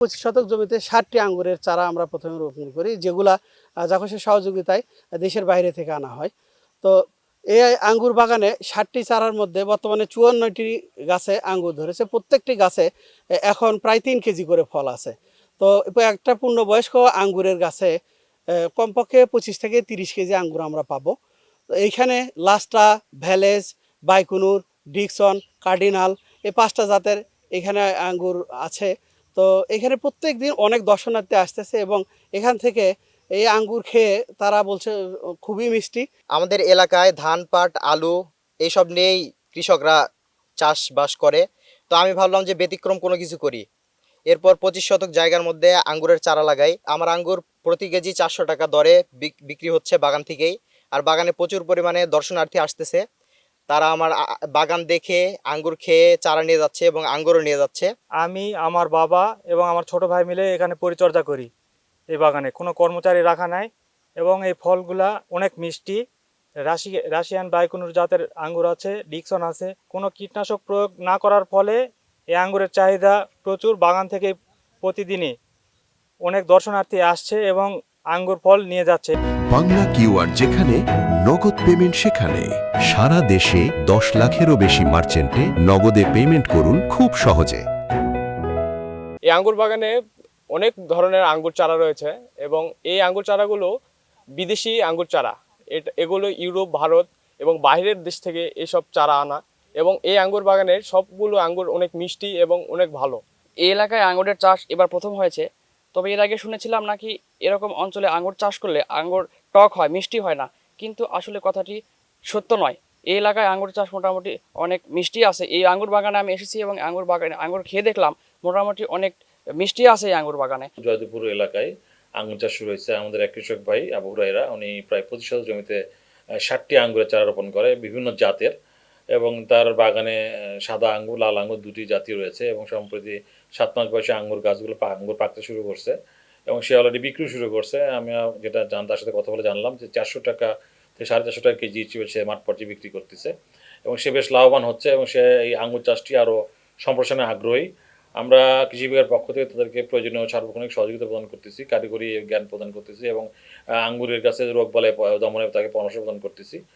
25 শতক জমিতে 60টি আঙ্গুরের চারা আমরা প্রথমে রোপণ করি, যেগুলা জাকসের সহযোগিতায় দেশের বাইরে থেকে আনা হয়। তো এই আঙ্গুর বাগানে 60টি চারার মধ্যে বর্তমানে 54টি গাছে আঙ্গুর ধরেছে। প্রত্যেকটি গাছে এখন প্রায় 3 কেজি করে ফল আছে। তো একটা পূর্ণবয়স্ক আঙ্গুরের গাছে কমপক্ষে 25 থেকে 30 কেজি আঙ্গুর আমরা পাবো। তো এইখানে লাস্টা, ভ্যালেজ, বাইকুনুর, ডিকসন, কার্ডিনাল এই 5টা জাতের এখানে আঙ্গুর আছে। তো এখানে প্রত্যেক দিন অনেক দর্শনার্থী আসতেছে এবং এখান থেকে এই আঙ্গুর খেয়ে তারা বলছে খুবই মিষ্টি। আমাদের এলাকায় ধান, পাট, আলু এইসব নিয়েই কৃষকরা চাষবাস করে। তো আমি ভাবলাম যে ব্যতিক্রম কোনো কিছু করি। এরপর 25 শতক জায়গার মধ্যে আঙ্গুরের চারা লাগাই। আমার আঙ্গুর প্রতি কেজি 400 টাকা দরে বিক্রি হচ্ছে বাগান থেকেই। আর বাগানে প্রচুর পরিমাণে দর্শনার্থী আসতেছে। তারা আমার বাগান দেখে আঙ্গুর খেয়ে চারা নিয়ে যাচ্ছে এবং আঙ্গুরও নিয়ে যাচ্ছে। আমি, আমার বাবা এবং আমার ছোট ভাই মিলে এখানে পরিচর্যা করি। এই বাগানে কোনো কর্মচারী রাখা নাই এবং এই ফলগুলা অনেক মিষ্টি। রাশিয়ান বাইকুনুর জাতের আঙ্গুর আছে, ডিকসন আছে। কোনো কীটনাশক প্রয়োগ না করার ফলে এই আঙ্গুরের চাহিদা প্রচুর। বাগান থেকে প্রতিদিনই অনেক দর্শনার্থী আসছে এবং আঙ্গুর ফল নিয়ে যাচ্ছে। বাংলা কিউআর, যেখানে নগদ পেমেন্ট সেখানে। সারা দেশে 10 লাখেরও বেশি মার্চেন্টে নগদে পেমেন্ট করুন খুব সহজে। এই আঙ্গুর বাগানে অনেক ধরনের আঙ্গুর চারা রয়েছে এবং এই আঙ্গুর চারাগুলো বিদেশি আঙ্গুর চারা। এগুলো ইউরোপ, ভারত এবং বাইরের দেশ থেকে এসব চারা আনা। এবং এই আঙ্গুর বাগানের সবগুলো আঙ্গুর অনেক মিষ্টি এবং অনেক ভালো। এই এলাকায় আঙ্গুরের চাষ এবার প্রথম হয়েছে। তবে এর আগে শুনেছিলাম নাকি এরকম অঞ্চলে আঙ্গুর চাষ করলে আঙ্গুর টক হয়, মিষ্টি হয় না, কিন্তু আসলে কথাটি সত্য নয়। এই এলাকায় আঙ্গুর চাষ মোটামুটি অনেক মিষ্টি আছে। এই আঙ্গুর বাগানে আমি এসেছি এবং আঙ্গুর বাগানে আঙ্গুর খেয়ে দেখলাম মোটামুটি অনেক মিষ্টি আছে এই আঙ্গুর বাগানে। জয়দেবপুর এলাকায় আঙ্গুর চাষ শুরু হয়েছে। আমাদের এক কৃষক ভাই আবু হুরায়রা, উনি প্রায় 25 শতক জমিতে 60টি আঙ্গুরের চারা রোপণ করে বিভিন্ন জাতের, এবং তার বাগানে সাদা আঙ্গুর, লাল আঙ্গুর দুটি জাতি রয়েছে এবং সম্প্রতি 7 মাস বয়সে আঙ্গুর গাছগুলো আঙ্গুর পাকতে শুরু করছে এবং সে অলরেডি বিক্রি শুরু করছে। আমি যেটা তার সাথে কথা বলে জানলাম যে 400 টাকা থেকে 450 টাকা কেজি হিসেবে সে মাঠ পর্যায়ে বিক্রি করতেছে এবং সে বেশ লাভবান হচ্ছে এবং সে এই আঙ্গুর চাষটি আরও সম্প্রসারণে আগ্রহী। আমরা কৃষি বিভাগের পক্ষ থেকে তাদেরকে প্রয়োজনীয় সার্বক্ষণিক সহযোগিতা প্রদান করতেছি, কারিগরি জ্ঞান প্রদান করতেছি এবং আঙ্গুরের গাছে রোগ বালাই দমনে তাকে পরামর্শ প্রদান করতেছি।